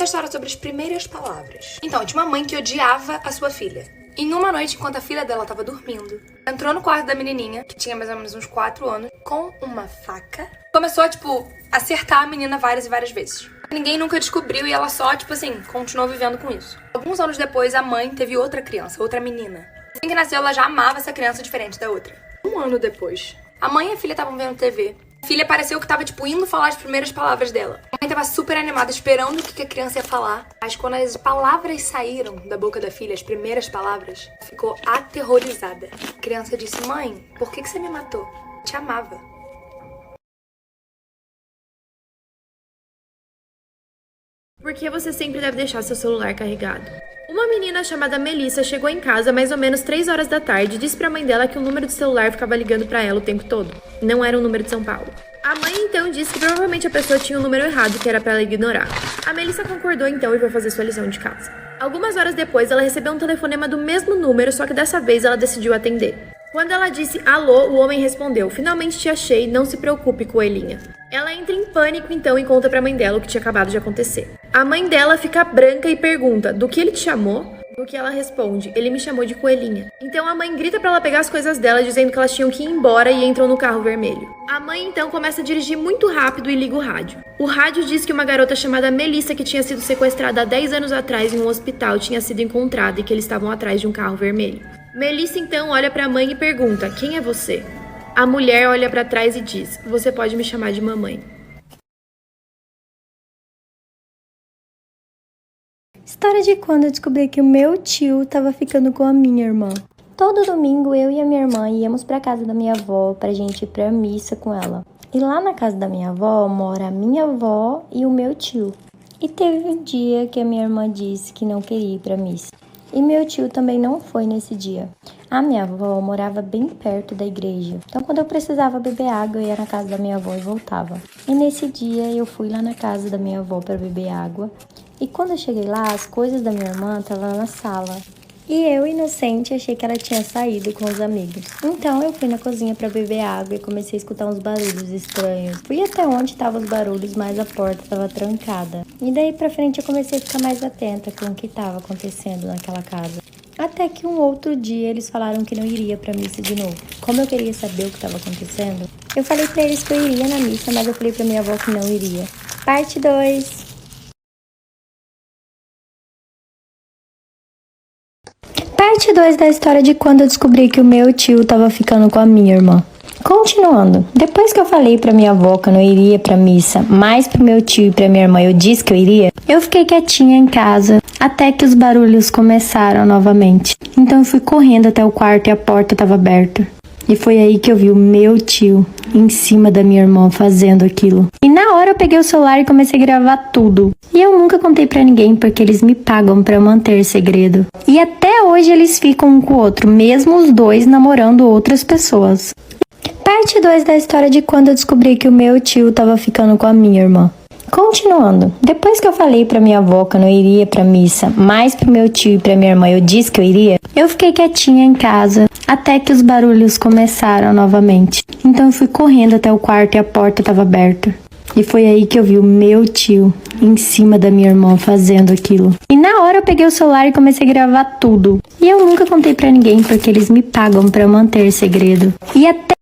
história sobre as primeiras palavras. Então, tinha uma mãe que odiava a sua filha. Em uma noite, enquanto a filha dela tava dormindo, entrou no quarto da menininha, que tinha mais ou menos uns 4 anos, com uma faca. Começou a, acertar a menina várias e várias vezes. Ninguém nunca descobriu e ela só, continuou vivendo com isso. Alguns anos depois, a mãe teve outra criança, outra menina. Assim que nasceu, ela já amava essa criança diferente da outra. Um ano depois, a mãe e a filha estavam vendo TV. A filha pareceu que tava, indo falar as primeiras palavras dela. A mãe tava super animada, esperando o que a criança ia falar. Mas quando as palavras saíram da boca da filha, as primeiras palavras, ficou aterrorizada. A criança disse: mãe, por que você me matou? Eu te amava. Por que você sempre deve deixar seu celular carregado? Uma menina chamada Melissa chegou em casa mais ou menos 3 horas da tarde e disse pra mãe dela que o número do celular ficava ligando pra ela o tempo todo. Não era o número de São Paulo. A mãe então disse que provavelmente a pessoa tinha o número errado, que era pra ela ignorar. A Melissa concordou então e foi fazer sua lição de casa. Algumas horas depois, ela recebeu um telefonema do mesmo número, só que dessa vez ela decidiu atender. Quando ela disse alô, o homem respondeu: finalmente te achei, não se preocupe, coelhinha. Ela entra em pânico então e conta pra mãe dela o que tinha acabado de acontecer. A mãe dela fica branca e pergunta: do que ele te chamou? No que ela responde: ele me chamou de coelhinha. Então a mãe grita pra ela pegar as coisas dela, dizendo que elas tinham que ir embora, e entram no carro vermelho. A mãe então começa a dirigir muito rápido e liga o rádio. O rádio diz que uma garota chamada Melissa, que tinha sido sequestrada há 10 anos atrás em um hospital, tinha sido encontrada e que eles estavam atrás de um carro vermelho. Melissa então olha pra mãe e pergunta: quem é você? A mulher olha pra trás e diz: você pode me chamar de mamãe. História de quando eu descobri que o meu tio tava ficando com a minha irmã. Todo domingo eu e a minha irmã íamos pra casa da minha avó pra gente ir pra missa com ela. E lá na casa da minha avó mora a minha avó e o meu tio. E teve um dia que a minha irmã disse que não queria ir pra missa. E meu tio também não foi nesse dia. A minha avó morava bem perto da igreja. Então quando eu precisava beber água, eu ia na casa da minha avó e voltava. E nesse dia eu fui lá na casa da minha avó para beber água. E quando eu cheguei lá, as coisas da minha irmã estavam na sala. E eu, inocente, achei que ela tinha saído com os amigos. Então eu fui na cozinha para beber água e comecei a escutar uns barulhos estranhos. Fui até onde estavam os barulhos, mas a porta estava trancada. E daí pra frente eu comecei a ficar mais atenta com o que estava acontecendo naquela casa. Até que um outro dia eles falaram que não iria pra missa de novo. Como eu queria saber o que estava acontecendo, eu falei pra eles que eu iria na missa, mas eu falei pra minha avó que não iria. Parte 2. Parte 2 da história de quando eu descobri que o meu tio tava ficando com a minha irmã. Continuando, depois que eu falei pra minha avó que eu não iria pra missa, mas pro meu tio e pra minha irmã eu disse que eu iria, eu fiquei quietinha em casa até que os barulhos começaram novamente. Então eu fui correndo até o quarto e a porta estava aberta. E foi aí que eu vi o meu tio em cima da minha irmã fazendo aquilo. E na hora eu peguei o celular e comecei a gravar tudo. E eu nunca contei pra ninguém porque eles me pagam pra manter segredo. E até hoje eles ficam um com o outro, mesmo os dois namorando outras pessoas. Parte 2 da história de quando eu descobri que o meu tio tava ficando com a minha irmã. Continuando, depois que eu falei pra minha avó que eu não iria pra missa, mas pro meu tio e pra minha irmã eu disse que eu iria, eu fiquei quietinha em casa até que os barulhos começaram novamente. Então eu fui correndo até o quarto e a porta estava aberta. E foi aí que eu vi o meu tio em cima da minha irmã fazendo aquilo. E na hora eu peguei o celular e comecei a gravar tudo. E eu nunca contei pra ninguém porque eles me pagam pra manter segredo. E até